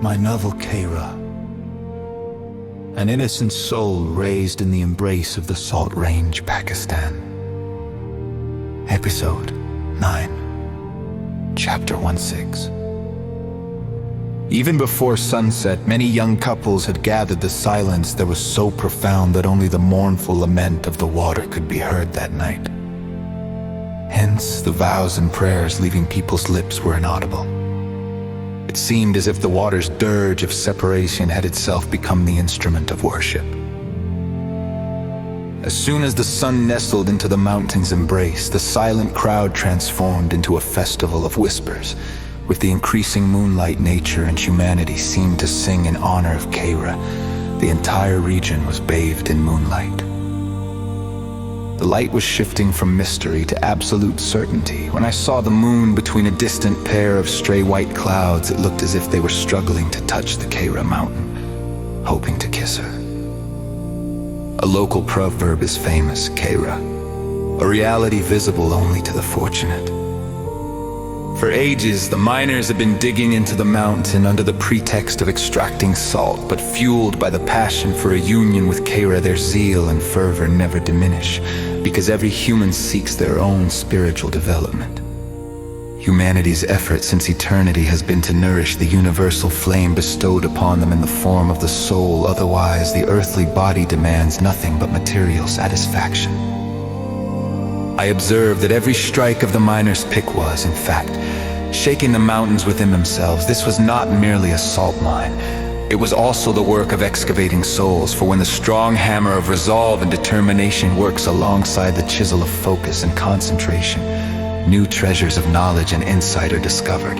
My novel Khewra, an innocent soul raised in the embrace of the Salt Range, Pakistan. Episode 9, Chapter 16. Even before sunset, many young couples had gathered the silence that was so profound that only the mournful lament of the water could be heard that night. Hence, the vows and prayers leaving people's lips were inaudible. It seemed as if the water's dirge of separation had itself become the instrument of worship. As soon as the sun nestled into the mountain's embrace, the silent crowd transformed into a festival of whispers. With the increasing moonlight, nature and humanity seemed to sing in honor of Khewra. The entire region was bathed in moonlight. The light was shifting from mystery to absolute certainty. When I saw the moon between a distant pair of stray white clouds, it looked as if they were struggling to touch the Khewra mountain, hoping to kiss her. A local proverb is famous, Khewra, a reality visible only to the fortunate. For ages, the miners have been digging into the mountain under the pretext of extracting salt, but fueled by the passion for a union with Khewra, their zeal and fervor never diminish, because every human seeks their own spiritual development. Humanity's effort since eternity has been to nourish the universal flame bestowed upon them in the form of the soul, otherwise the earthly body demands nothing but material satisfaction. I observed that every strike of the miner's pick was, in fact, shaking the mountains within themselves. This was not merely a salt mine. It was also the work of excavating souls, for when the strong hammer of resolve and determination works alongside the chisel of focus and concentration, new treasures of knowledge and insight are discovered.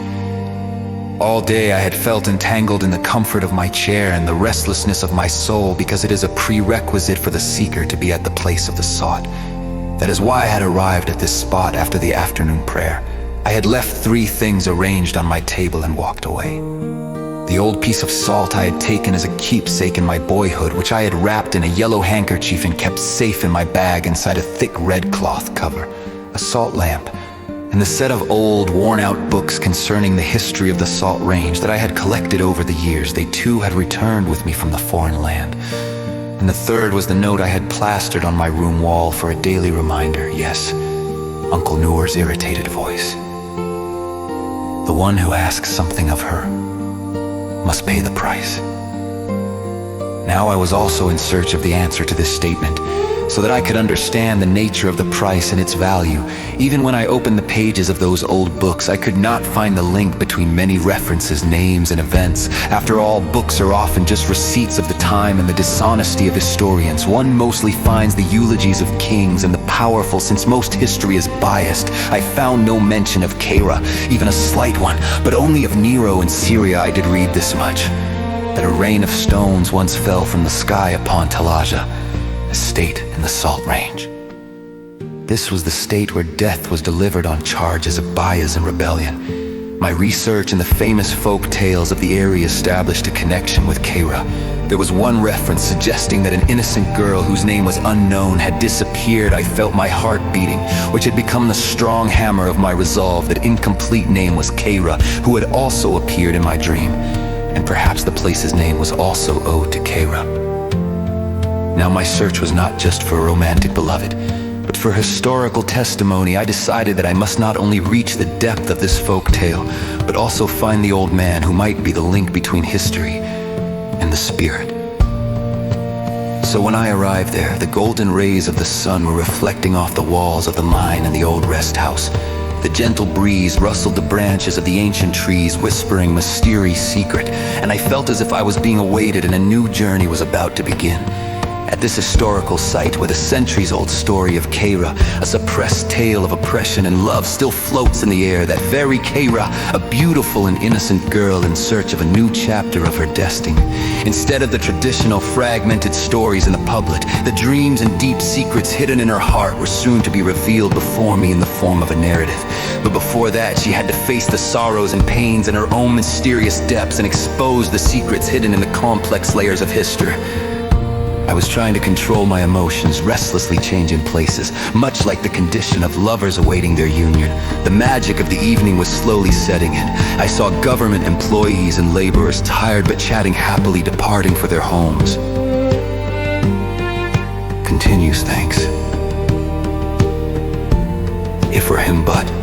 All day I had felt entangled in the comfort of my chair and the restlessness of my soul, because it is a prerequisite for the seeker to be at the place of the sought. That is why I had arrived at this spot after the afternoon prayer. I had left 3 things arranged on my table and walked away. The old piece of salt I had taken as a keepsake in my boyhood, which I had wrapped in a yellow handkerchief and kept safe in my bag inside a thick red cloth cover, a salt lamp, and the set of old, worn-out books concerning the history of the Salt Range that I had collected over the years. They too had returned with me from the foreign land. And the third was the note I had plastered on my room wall for a daily reminder. Yes, Uncle Noor's irritated voice. The one who asks something of her must pay the price. Now I was also in search of the answer to this statement, so that I could understand the nature of the price and its value. Even when I opened the pages of those old books, I could not find the link between many references, names, and events. After all, books are often just receipts of the time and the dishonesty of historians. One mostly finds the eulogies of kings and the powerful, since most history is biased. I found no mention of Khewra, even a slight one, but only of Nero in Syria. I did read this much, that a rain of stones once fell from the sky upon Talaja, a state in the Salt Range. This was the state where death was delivered on charges of bias and rebellion. My research and the famous folk tales of the area established a connection with Khewra. There was one reference suggesting that an innocent girl whose name was unknown had disappeared. I felt my heart beating, which had become the strong hammer of my resolve. That incomplete name was Khewra, who had also appeared in my dream. And perhaps the place's name was also owed to Khewra. Now my search was not just for a romantic beloved, but for historical testimony. I decided that I must not only reach the depth of this folk tale, but also find the old man who might be the link between history and the spirit. So when I arrived there, the golden rays of the sun were reflecting off the walls of the mine and the old rest house. The gentle breeze rustled the branches of the ancient trees, whispering mysterious secret, and I felt as if I was being awaited and a new journey was about to begin. At this historical site where the centuries-old story of Khewra, a suppressed tale of oppression and love, still floats in the air, that very Khewra, a beautiful and innocent girl in search of a new chapter of her destiny. Instead of the traditional fragmented stories in the public, the dreams and deep secrets hidden in her heart were soon to be revealed before me in the form of a narrative. But before that, she had to face the sorrows and pains in her own mysterious depths and expose the secrets hidden in the complex layers of history. I was trying to control my emotions, restlessly changing places, much like the condition of lovers awaiting their union. The magic of the evening was slowly setting in. I saw government employees and laborers, tired but chatting happily, departing for their homes. Continues, thanks. If for him but